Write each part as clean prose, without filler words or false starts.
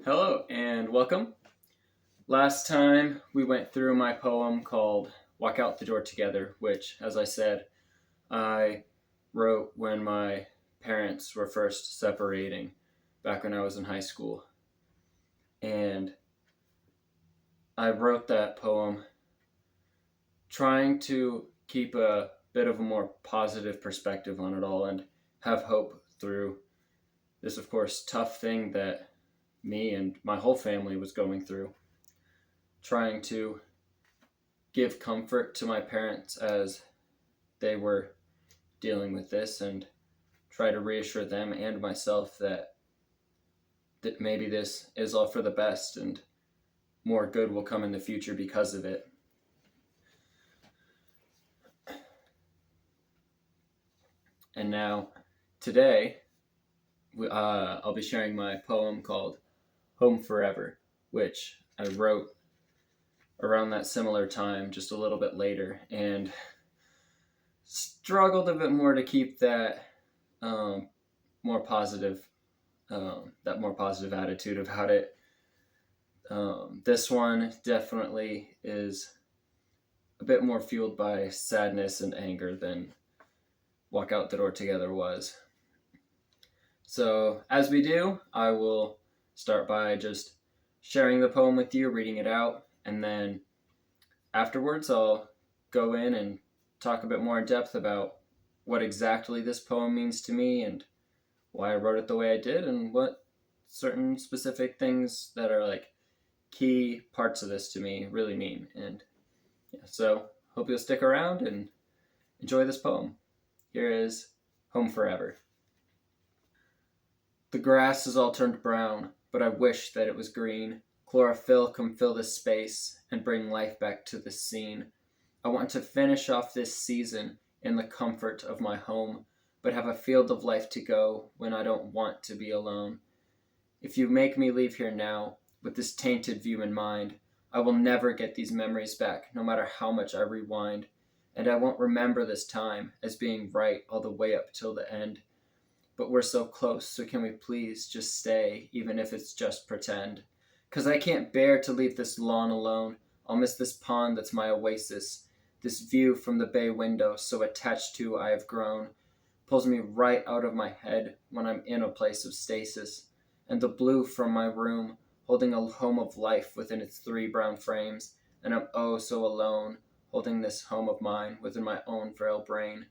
Hello and welcome. Last time we went through my poem called Walk Out the Door Together, which, as I said, I wrote when my parents were first separating back when I was in high school. And I wrote that poem trying to keep a bit of a more positive perspective on it all and have hope through this, of course, tough thing that me and my whole family was going through. Trying to give comfort to my parents as they were dealing with this and try to reassure them and myself that maybe this is all for the best and more good will come in the future because of it. And now, today, I'll be sharing my poem called Home Forever, which I wrote around that similar time, just a little bit later, and struggled a bit more to keep that more positive, that more positive attitude about it. This one definitely is a bit more fueled by sadness and anger than Walk Out the Door Together was. So, as we do, I will start by just sharing the poem with you, reading it out, and then afterwards I'll go in and talk a bit more in depth about what exactly this poem means to me and why I wrote it the way I did and what certain specific things that are like key parts of this to me really mean. And yeah, so hope you'll stick around and enjoy this poem. Here is Home Forever. The grass is all turned brown, but I wish that it was green. Chlorophyll, come fill this space and bring life back to this scene. I want to finish off this season in the comfort of my home, but have a field of life to go when I don't want to be alone. If you make me leave here now, with this tainted view in mind, I will never get these memories back, no matter how much I rewind. And I won't remember this time as being right all the way up till the end. But we're so close, so can we please just stay, even if it's just pretend? 'Cause I can't bear to leave this lawn alone. I'll miss this pond that's my oasis. This view from the bay window, so attached to I have grown, pulls me right out of my head when I'm in a place of stasis. And the blue from my room, holding a home of life within its three brown frames, and I'm oh so alone, holding this home of mine within my own frail brain.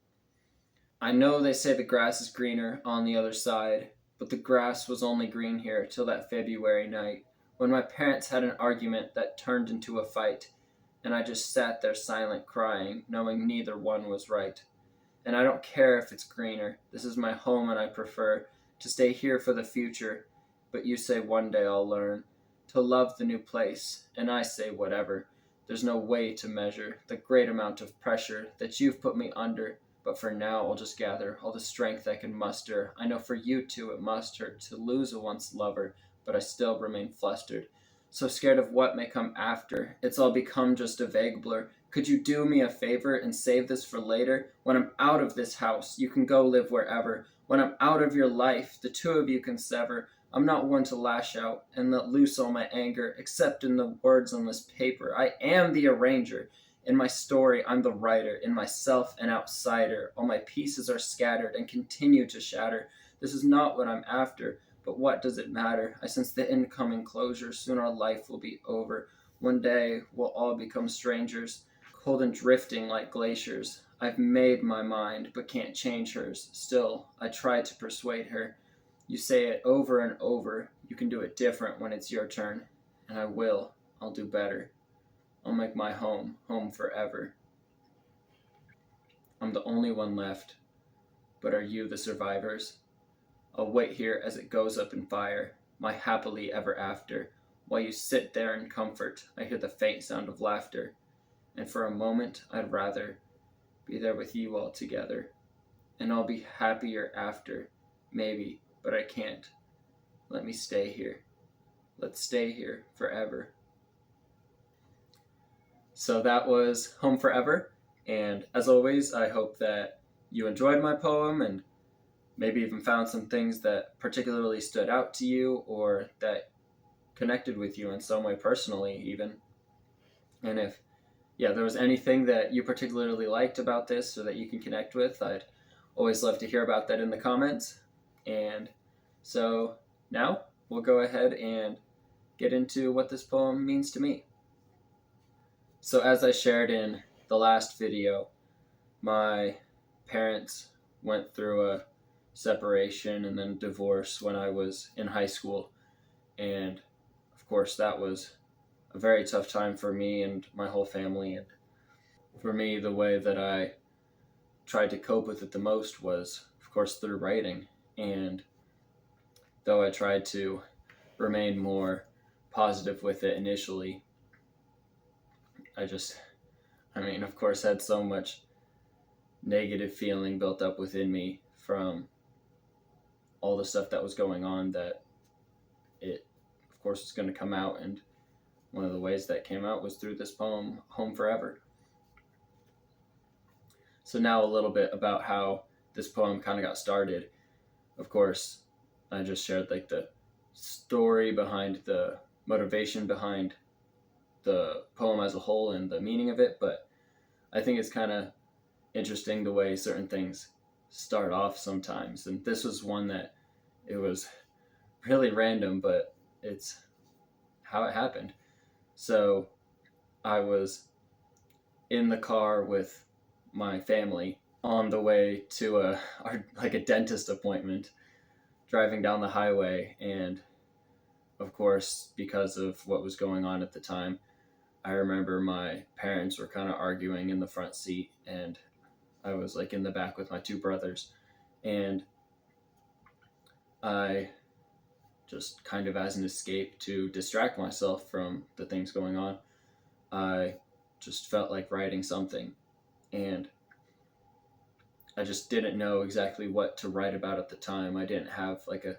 I know they say the grass is greener on the other side, but the grass was only green here till that February night, when my parents had an argument that turned into a fight, and I just sat there silent crying, knowing neither one was right. And I don't care if it's greener, this is my home and I prefer to stay here for the future, but you say one day I'll learn to love the new place, and I say whatever. There's no way to measure the great amount of pressure that you've put me under, but for now I'll just gather all the strength I can muster. I know for you too it must hurt to lose a once lover, but I still remain flustered. So scared of what may come after, it's all become just a vague blur. Could you do me a favor and save this for later? When I'm out of this house, you can go live wherever. When I'm out of your life, the two of you can sever. I'm not one to lash out and let loose all my anger, except in the words on this paper. I am the arranger. In my story, I'm the writer. In myself, an outsider. All my pieces are scattered and continue to shatter. This is not what I'm after, but what does it matter? I sense the incoming closure. Soon our life will be over. One day, we'll all become strangers, cold and drifting like glaciers. I've made my mind, but can't change hers. Still, I try to persuade her. You say it over and over. You can do it different when it's your turn. And I will. I'll do better. I'll make my home forever. I'm the only one left. But are you the survivors? I'll wait here as it goes up in fire, my happily ever after. While you sit there in comfort, I hear the faint sound of laughter. And for a moment, I'd rather be there with you all together. And I'll be happier after, maybe, but I can't. Let me stay here. Let's stay here forever. So that was Home Forever. And as always, I hope that you enjoyed my poem and maybe even found some things that particularly stood out to you or that connected with you in some way personally, even. And if there was anything that you particularly liked about this or that you can connect with, I'd always love to hear about that in the comments. And so now we'll go ahead and get into what this poem means to me. So as I shared in the last video, my parents went through a separation and then divorce when I was in high school. And of course, that was a very tough time for me and my whole family. And for me, the way that I tried to cope with it the most was, of course, through writing. And though I tried to remain more positive with it initially, of course, had so much negative feeling built up within me from all the stuff that was going on that it, of course, was going to come out. And one of the ways that came out was through this poem, Home Forever. So now a little bit about how this poem kind of got started. Of course, I just shared like the story behind the motivation behind the poem as a whole and the meaning of it, but I think it's kind of interesting the way certain things start off sometimes. And this was one that it was really random, but it's how it happened. So I was in the car with my family on the way to a dentist appointment, driving down the highway. And of course, because of what was going on at the time, I remember my parents were kind of arguing in the front seat, and I was like in the back with my two brothers. And I just kind of, as an escape to distract myself from the things going on, I just felt like writing something. And I just didn't know exactly what to write about at the time. I didn't have like a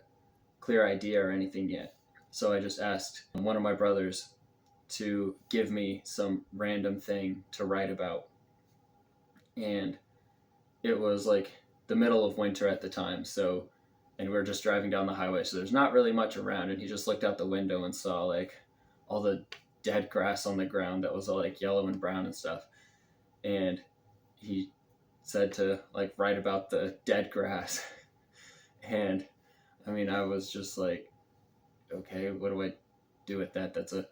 clear idea or anything yet. So I just asked one of my brothers to give me some random thing to write about. And it was like the middle of winter at the time. And we were just driving down the highway. So there's not really much around. And he just looked out the window and saw like all the dead grass on the ground that was all like yellow and brown and stuff. And he said to like write about the dead grass. And I was just like, okay, what do I do with that? That's a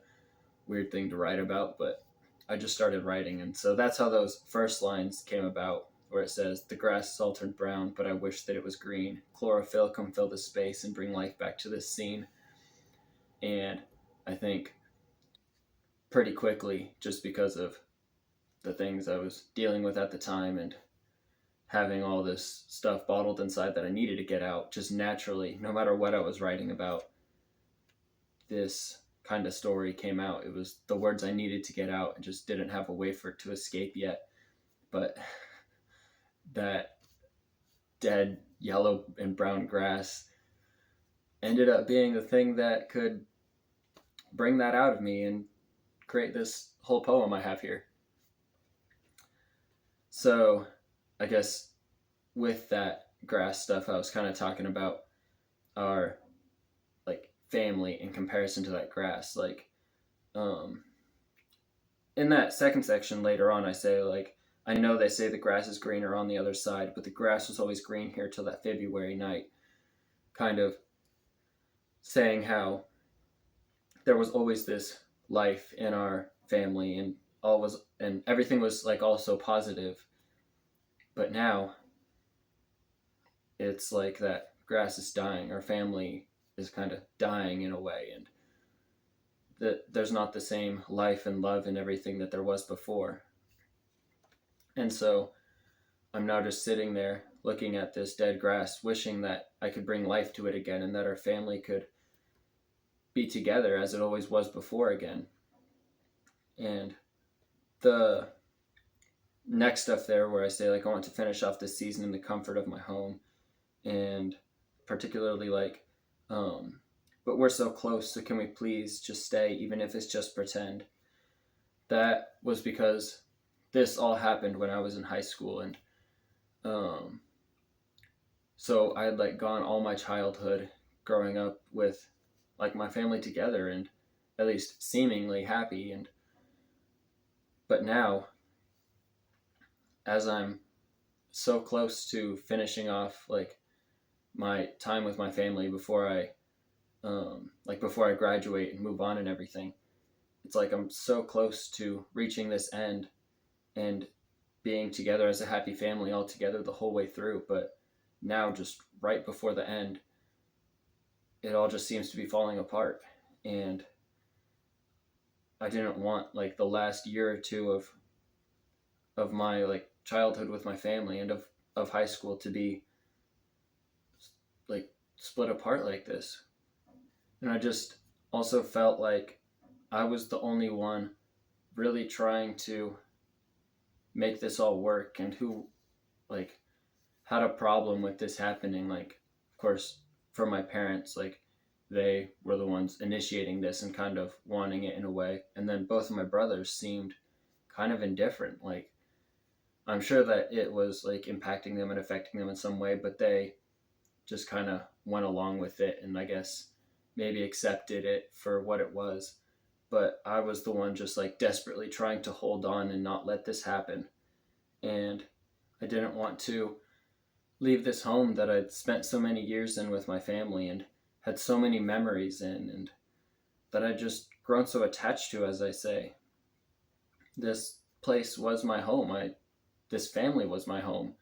weird thing to write about, but I just started writing. And so that's how those first lines came about, where it says, "The grass is all turned brown, but I wish that it was green. Chlorophyll, come fill the space and bring life back to this scene." And I think pretty quickly, just because of the things I was dealing with at the time and having all this stuff bottled inside that I needed to get out, just naturally, no matter what I was writing about, this kind of story came out. It was the words I needed to get out and just didn't have a way for it to escape yet. But that dead yellow and brown grass ended up being the thing that could bring that out of me and create this whole poem I have here. So I guess with that grass stuff, I was kind of talking about our like family in comparison to that grass. Like in that second section later on, I say like, I know they say the grass is greener on the other side, but the grass was always green here till that February night. Kind of saying how there was always this life in our family and everything was like all so positive. But now it's like that grass is dying. Our family is kind of dying in a way, and that there's not the same life and love and everything that there was before. And so I'm now just sitting there looking at this dead grass, wishing that I could bring life to it again and that our family could be together as it always was before again. And the next stuff there where I say like, I want to finish off this season in the comfort of my home, and particularly like, but we're so close, so can we please just stay, even if it's just pretend. That was because this all happened when I was in high school, and so I had like gone all my childhood growing up with like my family together, and at least seemingly happy. And but now, as I'm so close to finishing off like my time with my family before I graduate and move on and everything, it's like I'm so close to reaching this end and being together as a happy family all together the whole way through. But now, just right before the end, it all just seems to be falling apart. And I didn't want like the last year or two of my like childhood with my family and of high school to be like split apart like this. And I just also felt like I was the only one really trying to make this all work, and who like had a problem with this happening. Like, of course, for my parents, like they were the ones initiating this and kind of wanting it in a way. And then both of my brothers seemed kind of indifferent. Like, I'm sure that it was like impacting them and affecting them in some way, but they just kind of went along with it, and I guess maybe accepted it for what it was. But I was the one just like desperately trying to hold on and not let this happen. And I didn't want to leave this home that I'd spent so many years in with my family and had so many memories in, and that I'd just grown so attached to, as I say. This place was my home. This family was my home.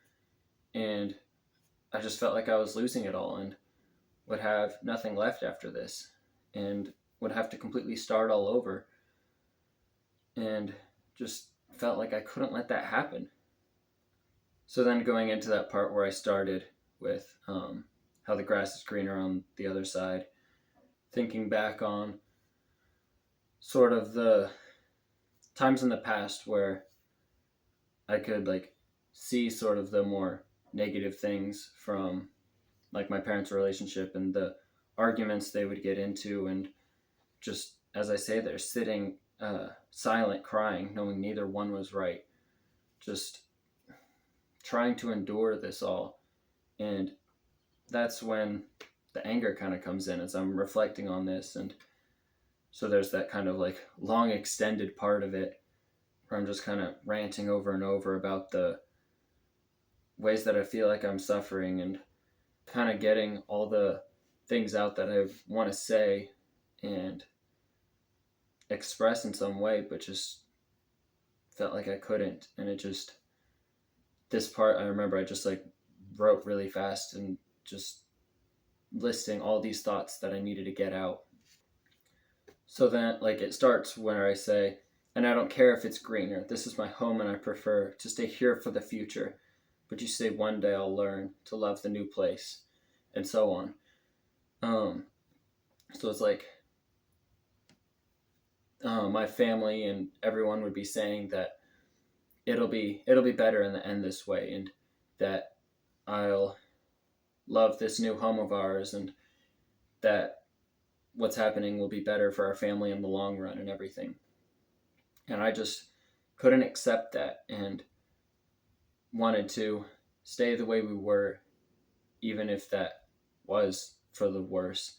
And I just felt like I was losing it all and would have nothing left after this and would have to completely start all over. And just felt like I couldn't let that happen. So then going into that part where I started with how the grass is greener on the other side, thinking back on sort of the times in the past where I could like see sort of the more negative things from like my parents' relationship and the arguments they would get into, and just as I say, they're sitting silent, crying, knowing neither one was right, just trying to endure this all. And that's when the anger kind of comes in as I'm reflecting on this. And so there's that kind of like long extended part of it where I'm just kind of ranting over and over about the ways that I feel like I'm suffering and kind of getting all the things out that I want to say and express in some way, but just felt like I couldn't. And it just, this part, I remember I just like wrote really fast and just listing all these thoughts that I needed to get out. So then, like, it starts where I say, and I don't care if it's greener. This is my home and I prefer to stay here for the future. But you say one day I'll learn to love the new place, and so on. So it's like my family and everyone would be saying that it'll be better in the end this way, and that I'll love this new home of ours, and that what's happening will be better for our family in the long run and everything. And I just couldn't accept that and wanted to stay the way we were, even if that was for the worse.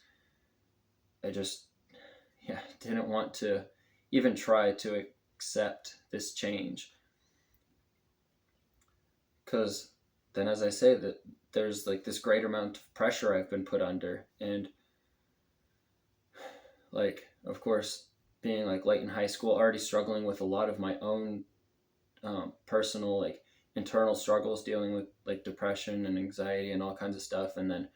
I just, didn't want to even try to accept this change. Because then, as I say, that there's like this great amount of pressure I've been put under. And like, of course, being like late in high school, already struggling with a lot of my own personal like internal struggles, dealing with like depression and anxiety and all kinds of stuff. And then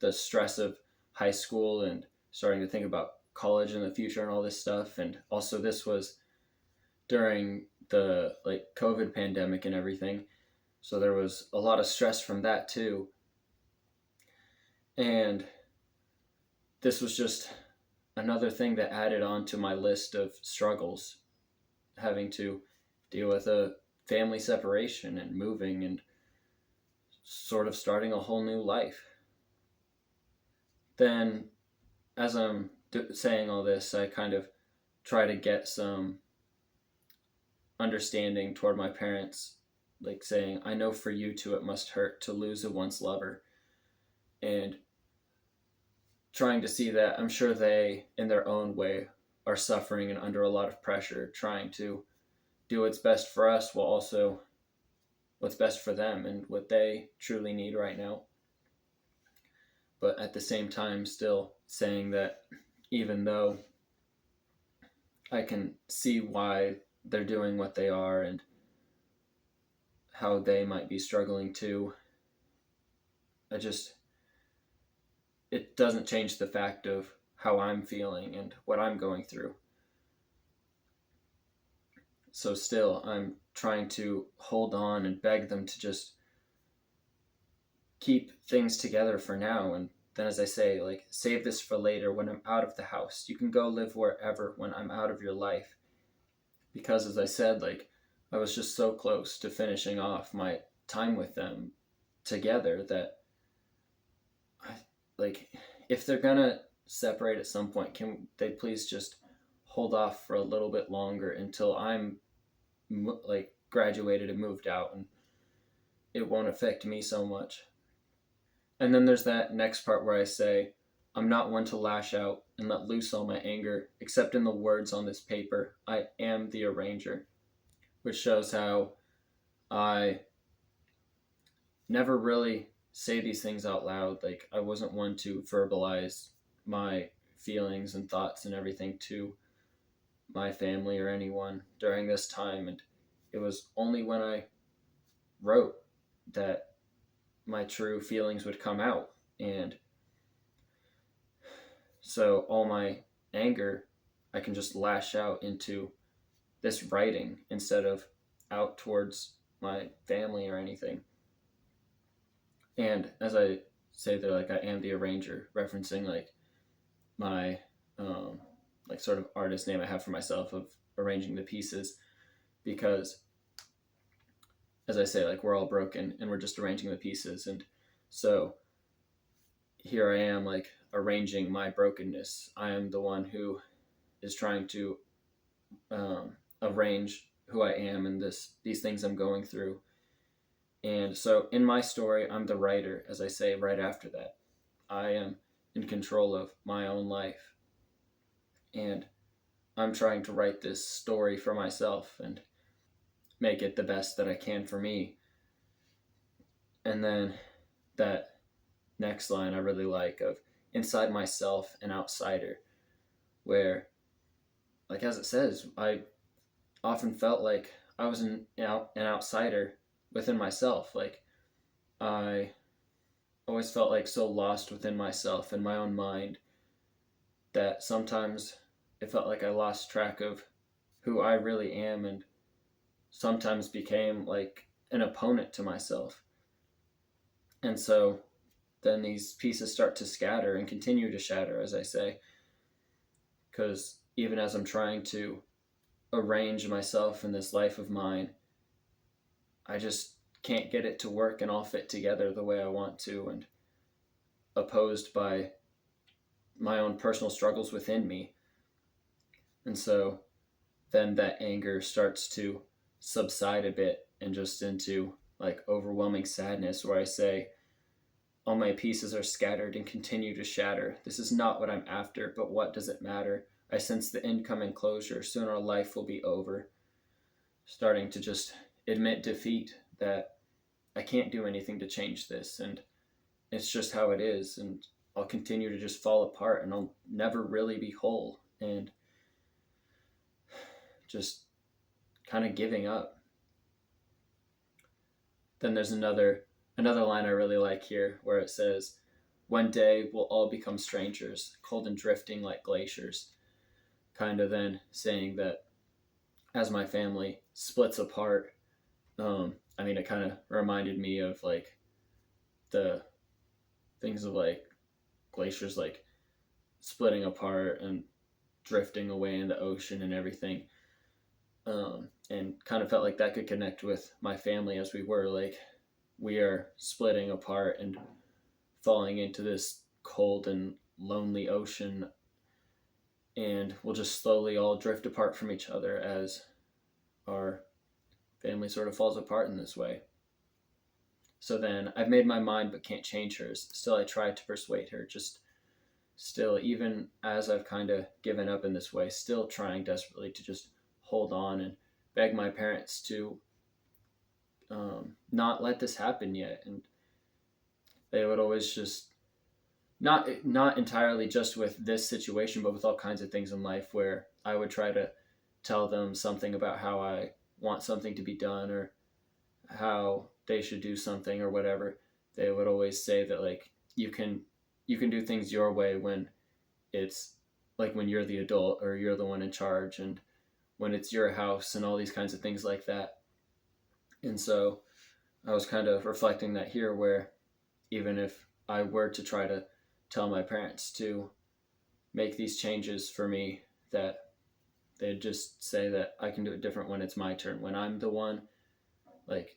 the stress of high school and starting to think about college in the future and all this stuff. And also this was during the like COVID pandemic and everything. So there was a lot of stress from that too. And this was just another thing that added on to my list of struggles, having to deal with a family separation and moving and sort of starting a whole new life. Then, as I'm saying all this, I kind of try to get some understanding toward my parents, like saying, I know for you too it must hurt to lose a once lover. And trying to see that I'm sure they, in their own way, are suffering and under a lot of pressure, trying to do what's best for us while also what's best for them and what they truly need right now. But at the same time, still saying that even though I can see why they're doing what they are and how they might be struggling too, I just, it doesn't change the fact of how I'm feeling and what I'm going through. So still, I'm trying to hold on and beg them to just keep things together for now. And then, as I say, like, save this for later when I'm out of the house. You can go live wherever when I'm out of your life. Because, as I said, like, I was just so close to finishing off my time with them together that, like, if they're gonna separate at some point, can they please just hold off for a little bit longer until I'm like graduated and moved out, and it won't affect me so much. And then there's that next part where I say, I'm not one to lash out and let loose all my anger, except in the words on this paper. I am the arranger, which shows how I never really say these things out loud. Like, I wasn't one to verbalize my feelings and thoughts and everything to my family or anyone during this time. And it was only when I wrote that my true feelings would come out. And so all my anger, I can just lash out into this writing instead of out towards my family or anything. And as I say there, like, I am the arranger, referencing like my like sort of artist name I have for myself of arranging the pieces, because as I say, like, we're all broken and we're just arranging the pieces. And so here I am, like, arranging my brokenness. I am the one who is trying to arrange who I am and these things I'm going through. And so in my story, I'm the writer, as I say right after that. I am in control of my own life. And I'm trying to write this story for myself and make it the best that I can for me. And then that next line I really like, of inside myself and outsider, where, like, as it says, I often felt like I was an outsider within myself. Like, I always felt like so lost within myself and my own mind that sometimes it felt like I lost track of who I really am, and sometimes became like an opponent to myself. And so then these pieces start to scatter and continue to shatter, as I say, because even as I'm trying to arrange myself in this life of mine, I just can't get it to work and all fit together the way I want to, and opposed by my own personal struggles within me. And so then that anger starts to subside a bit and just into like overwhelming sadness, where I say, all my pieces are scattered and continue to shatter. This is not what I'm after, but what does it matter? I sense the incoming closure. Soon our life will be over. Starting to just admit defeat, that I can't do anything to change this, and it's just how it is, and I'll continue to just fall apart, and I'll never really be whole, and just kind of giving up. Then there's another line I really like here, where it says, one day we'll all become strangers, cold and drifting like glaciers. Kind of then saying that as my family splits apart, I mean, it kind of reminded me of like the things of like glaciers, like splitting apart and drifting away in the ocean and everything. And kind of felt like that could connect with my family, as we were like, we are splitting apart and falling into this cold and lonely ocean, and we'll just slowly all drift apart from each other as our family sort of falls apart in this way. So then, I've made my mind but can't change hers. Still I try to persuade her. Just still, even as I've kind of given up in this way, still trying desperately to just hold on and beg my parents to not let this happen yet. And they would always just not entirely just with this situation, but with all kinds of things in life where I would try to tell them something about how I want something to be done or how they should do something or whatever. They would always say that like you can do things your way when it's like when you're the adult or you're the one in charge and when it's your house and all these kinds of things like that. And so I was kind of reflecting that here where even if I were to try to tell my parents to make these changes for me, that they'd just say that I can do it different when it's my turn, when I'm the one, like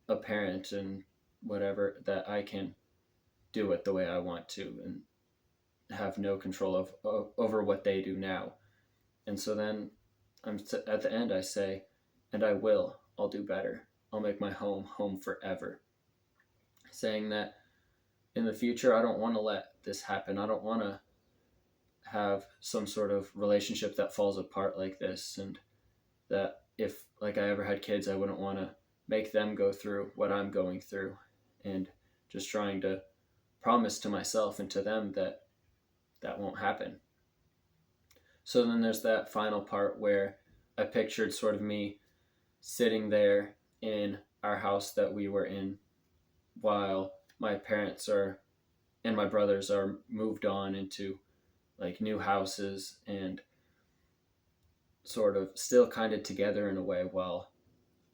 a parent and whatever, that I can do it the way I want to and have no control over what they do now. And so then at the end I say, and I'll do better. I'll make my home forever. Saying that in the future, I don't want to let this happen. I don't want to have some sort of relationship that falls apart like this. And that if like I ever had kids, I wouldn't want to make them go through what I'm going through. And just trying to promise to myself and to them that that won't happen. So then there's that final part where I pictured sort of me sitting there in our house that we were in while my parents are and my brothers are moved on into like new houses and sort of still kind of together in a way while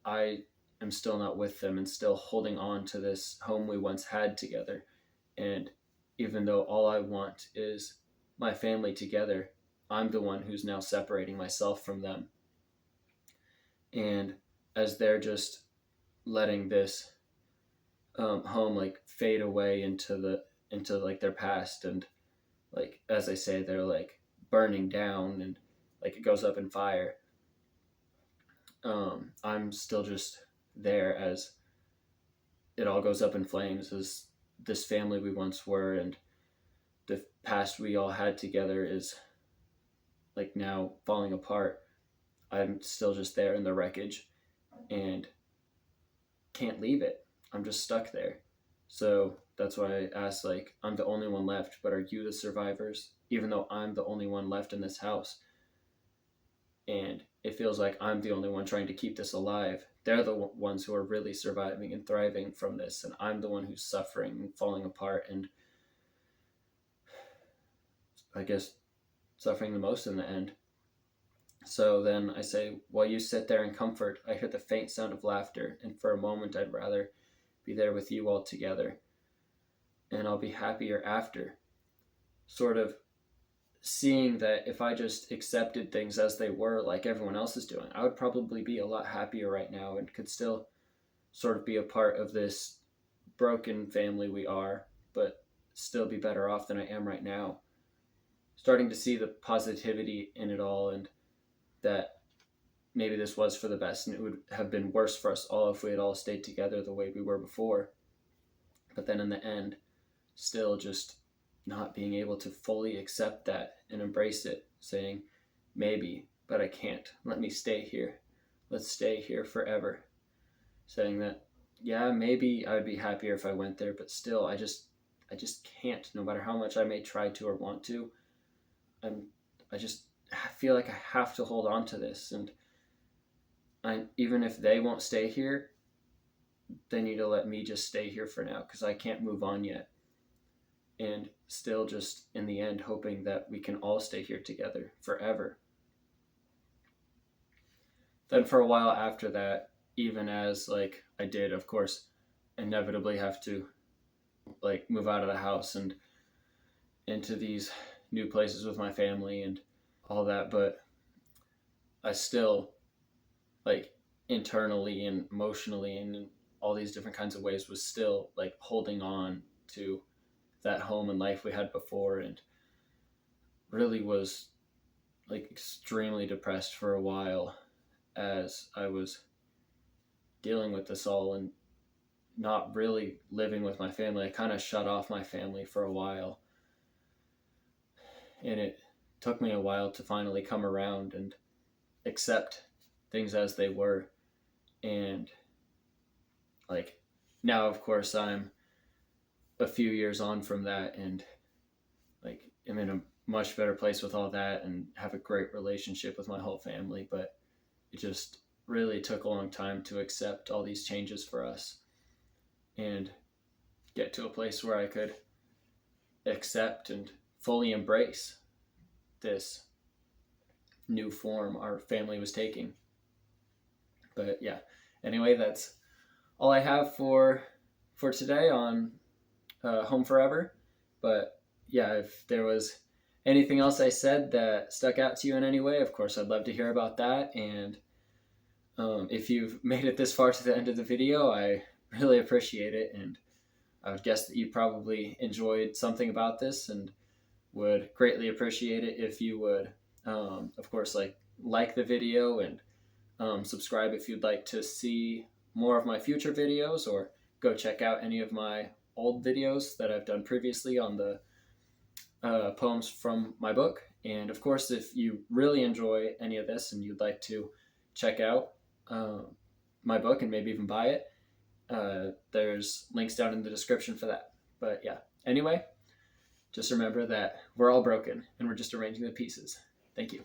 I am still not with them and still holding on to this home we once had together. And even though all I want is my family together, I'm the one who's now separating myself from them. And as they're just letting this home like fade away into like their past, and like as I say, they're like burning down and like it goes up in fire. I'm still just there as it all goes up in flames, as this family we once were and the past we all had together is like now falling apart. I'm still just there in the wreckage and can't leave it. I'm just stuck there. So that's why I asked, like, I'm the only one left, but are you the survivors? Even though I'm the only one left in this house. And it feels like I'm the only one trying to keep this alive. They're the ones who are really surviving and thriving from this. And I'm the one who's suffering and falling apart and I guess suffering the most in the end. So then I say, while you sit there in comfort, I hear the faint sound of laughter, and for a moment I'd rather be there with you all together. And I'll be happier after. Sort of seeing that if I just accepted things as they were, like everyone else is doing, I would probably be a lot happier right now and could still sort of be a part of this broken family we are, but still be better off than I am right now. Starting to see the positivity in it all and that maybe this was for the best and it would have been worse for us all if we had all stayed together the way we were before. But then in the end, still just not being able to fully accept that and embrace it, saying, maybe, but I can't. Let me stay here. Let's stay here forever. Saying that, yeah, maybe I would be happier if I went there, but still, I just can't. No matter how much I may try to or want to, I just feel like I have to hold on to this. And even if they won't stay here, they need to let me just stay here for now because I can't move on yet. And still just in the end hoping that we can all stay here together forever. Then for a while after that, even as like I did, of course, inevitably have to like move out of the house and into these new places with my family and all that, but I still like internally and emotionally and in all these different kinds of ways was still like holding on to that home and life we had before, and really was like extremely depressed for a while as I was dealing with this all and not really living with my family. I kind of shut off my family for a while and it took me a while to finally come around and accept things as they were. And like now, of course, I'm a few years on from that, and like I'm in a much better place with all that and have a great relationship with my whole family. But it just really took a long time to accept all these changes for us and get to a place where I could accept and fully embrace this new form our family was taking. But yeah, anyway, that's all I have for today on Home Forever. But yeah, if there was anything else I said that stuck out to you in any way, of course, I'd love to hear about that. And if you've made it this far to the end of the video, I really appreciate it. And I would guess that you probably enjoyed something about this and would greatly appreciate it if you would, of course, like the video and subscribe if you'd like to see more of my future videos, or go check out any of my old videos that I've done previously on the poems from my book. And of course, if you really enjoy any of this and you'd like to check out my book and maybe even buy it, there's links down in the description for that. But yeah, anyway, just remember that we're all broken and we're just arranging the pieces. Thank you.